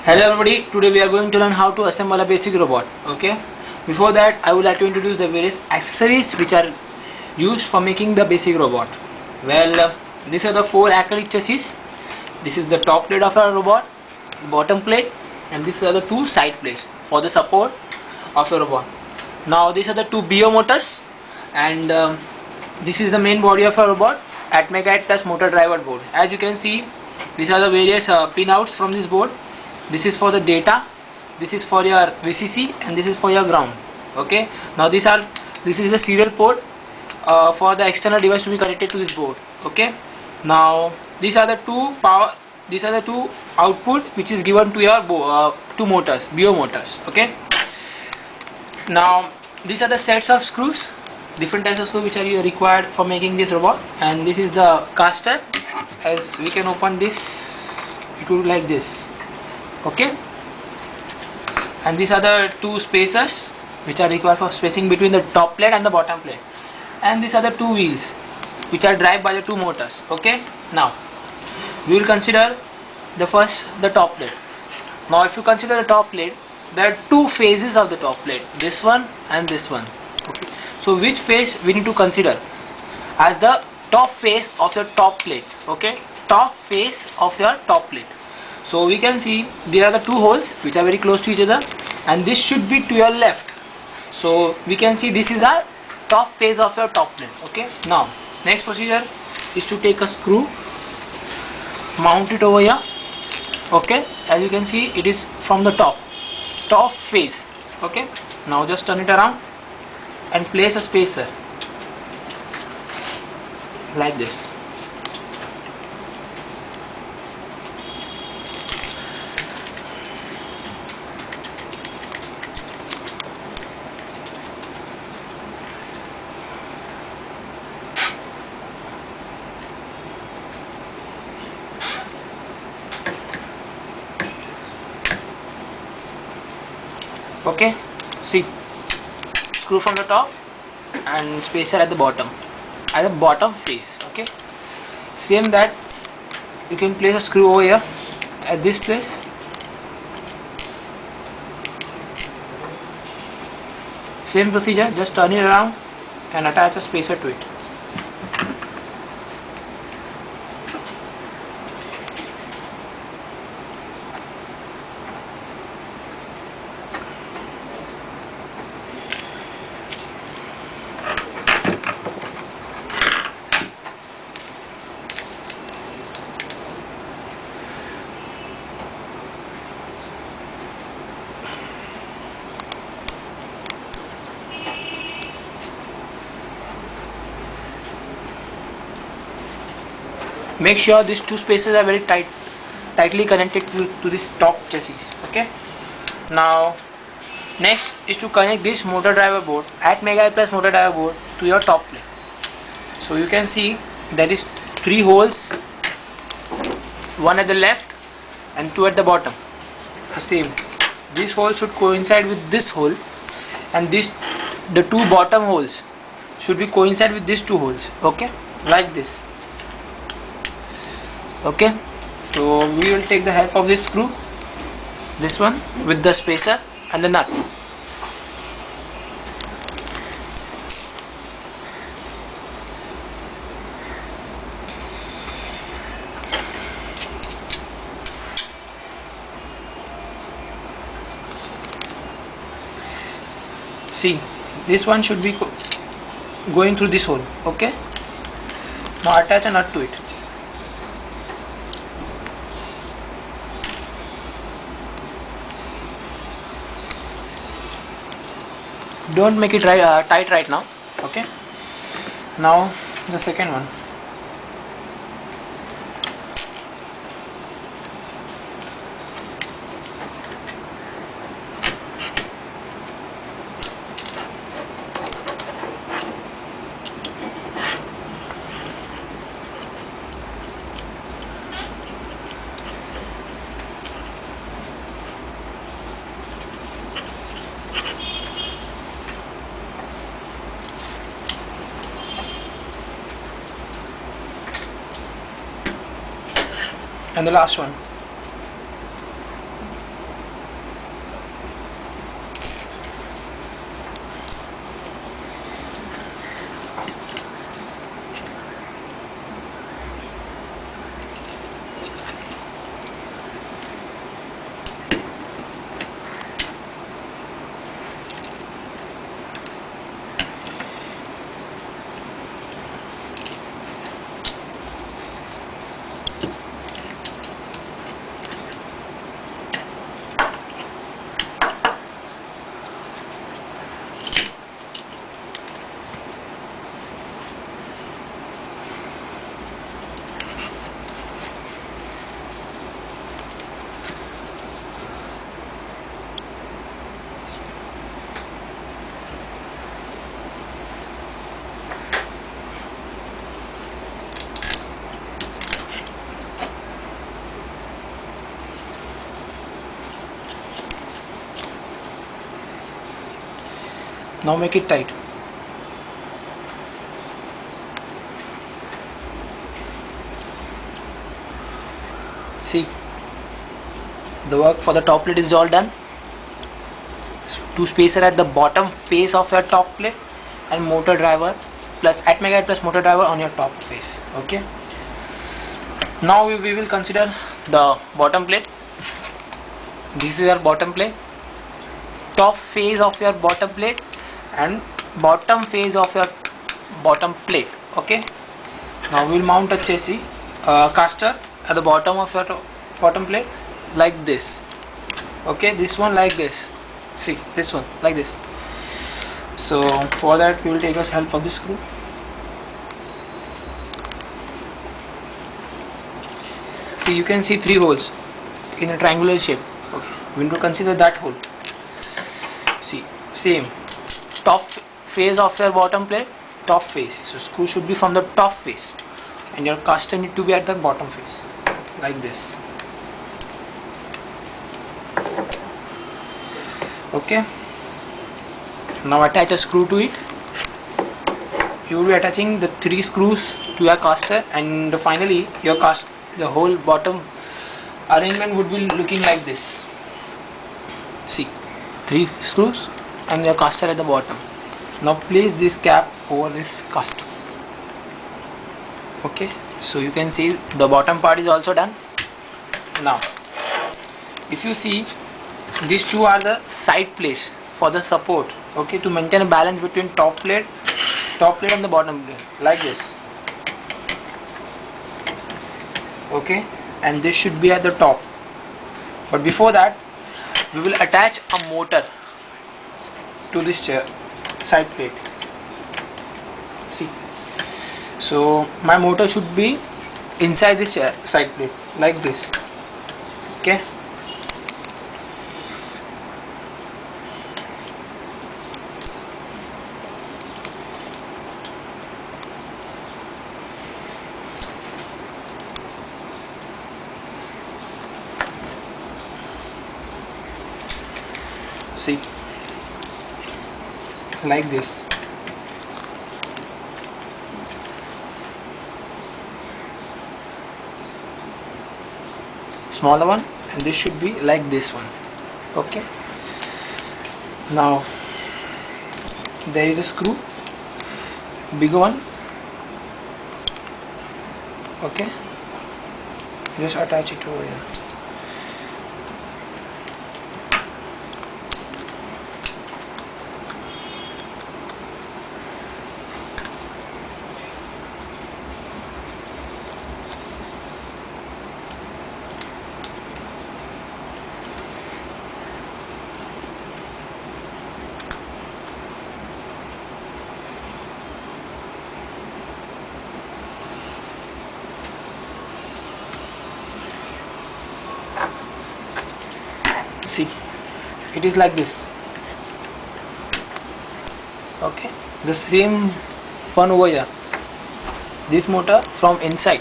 Hello everybody, today we are going to learn how to assemble a basic robot. Okay. Before that, I would like to introduce the various accessories which are used for making the basic robot. These are the four acrylic chassis. This is the top plate of our robot, bottom plate, and these are the two side plates for the support of the robot. Now these are the two BO motors, and this is the main body of our robot, Atmega 8 plus motor driver board. As you can see, these are the various pinouts from this board. This is for the data, this is for your VCC, and this is for your ground. Okay. Now this is the serial port for the external device to be connected to this board. Okay. Now these are the two output which is given to your two motors, BO motors. Okay. Now these are the sets of screws, different types of screws which are required for making this robot, and this is the caster. As we can open this, it will look like this. Okay, and these are the two spacers which are required for spacing between the top plate and the bottom plate, and these are the two wheels which are driven by the two motors. Okay, now we will consider the top plate. Now if you consider the top plate, there are two phases of the top plate, this one and this one. Okay, so which phase we need to consider as the top face of your top plate? Okay, top face of your top plate. So we can see there are the two holes which are very close to each other, and this should be to your left. So we can see this is our top face of your top plate. Okay, now next procedure is to take a screw, mount it over here. Okay, as you can see, it is from the top face. Okay, now just turn it around and place a spacer like this. Okay, see, screw from the top and spacer at the bottom face. Okay, same that you can place a screw over here at this place. Same procedure, just turn it around and attach a spacer to it. Make sure these two spaces are very tightly connected to this top chassis. Okay, now next is to connect this motor driver board, Atmega 8 plus motor driver board, to your top plate. So you can see there is three holes, one at the left and two at the bottom. The same, this hole should coincide with this hole, and the two bottom holes should be coincide with these two holes. Okay, like this. Okay, so we will take the help of this screw, this one, with the spacer and the nut. See, this one should be going through this hole. Okay, now attach a nut to it. Don't make it tight right now. Okay, now the second one. And the last one. Now make it tight. See, the work for the top plate is all done. Two spacer at the bottom face of your top plate and motor driver plus ATME guide plus motor driver on your top face. Okay. Now we will consider the bottom plate. This is your bottom plate, top face of your bottom plate and bottom face of your bottom plate. Okay. Now we will mount a chassis caster at the bottom of your bottom plate like this. Okay, this one like this. See, this one like this. So for that we will take us help of this screw. See, you can see 3 holes in a triangular shape. Okay, we need to consider that hole. See, same top face of your bottom plate, top face. So screw should be from the top face and your caster need to be at the bottom face like this. Okay, now attach a screw to it. You will be attaching the 3 screws to your caster, and finally your the whole bottom arrangement would be looking like this. See, 3 screws and your caster at the bottom. Now place this cap over this caster. Okay, so you can see the bottom part is also done. Now if you see, these 2 are the side plates for the support. Okay, to maintain a balance between top plate and the bottom plate like this. Okay, and this should be at the top, but before that we will attach a motor to this side plate. See, so my motor should be inside this side plate like this. Okay, see, like this. Smaller one, and this should be like this one. Okay, now there is a screw, bigger one. Okay, just attach it over here. See, it is like this. Okay, the same one over here, this motor from inside,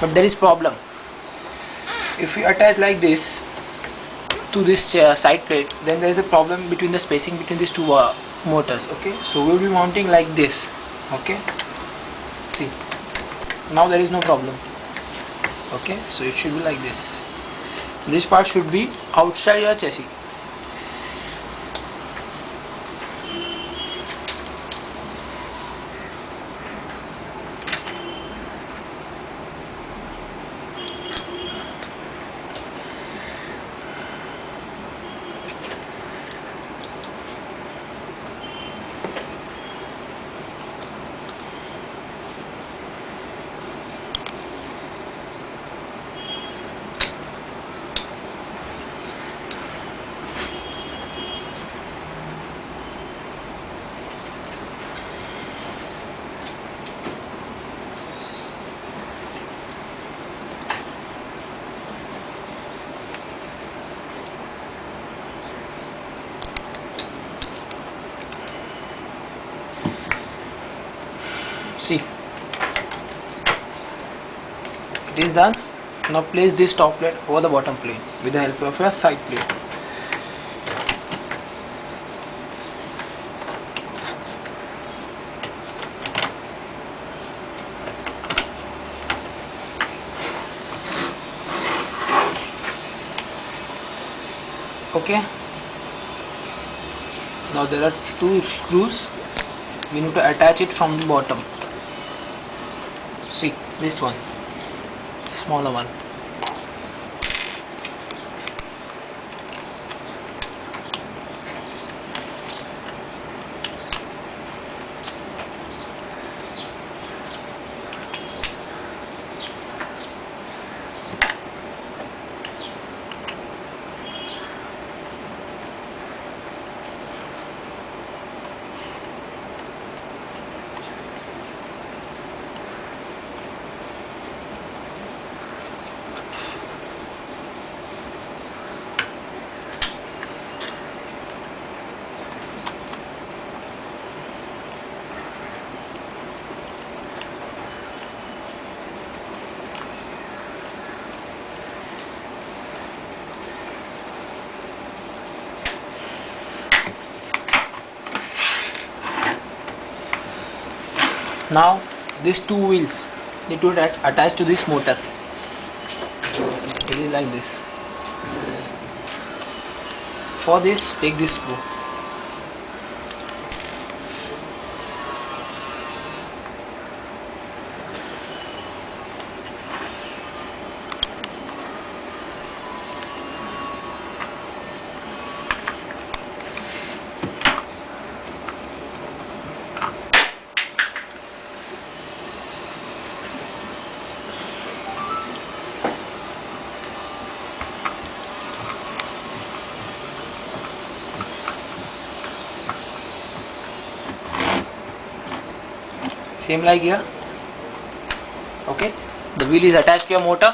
but there is problem. If we attach like this to this side plate, then there is a problem between the spacing between these 2 motors. Okay, so we will be mounting like this. Okay, see, now there is no problem. Okay, so it should be like this. This part should be outside your chassis. See, it is done. Now place this top plate over the bottom plate with the help of your side plate. Okay, now there are two screws. We need to attach it from the bottom. See this one, smaller one. Now these two wheels need to attach to this motor. It is like this. For this, take this screw. Same like here. Okay, the wheel is attached to your motor.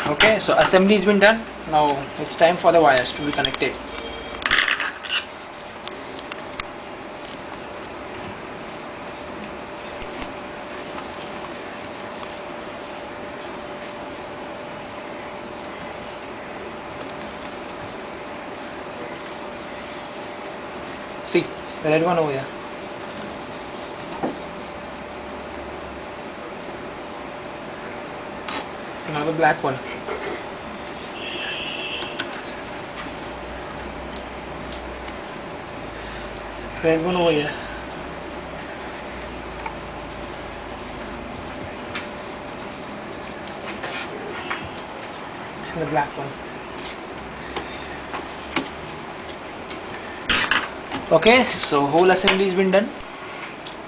Okay, so assembly has been done. Now it's time for the wires to be connected. See, the red one over here. Now the black one. Red one over here. And the black one. Okay, so whole assembly has been done.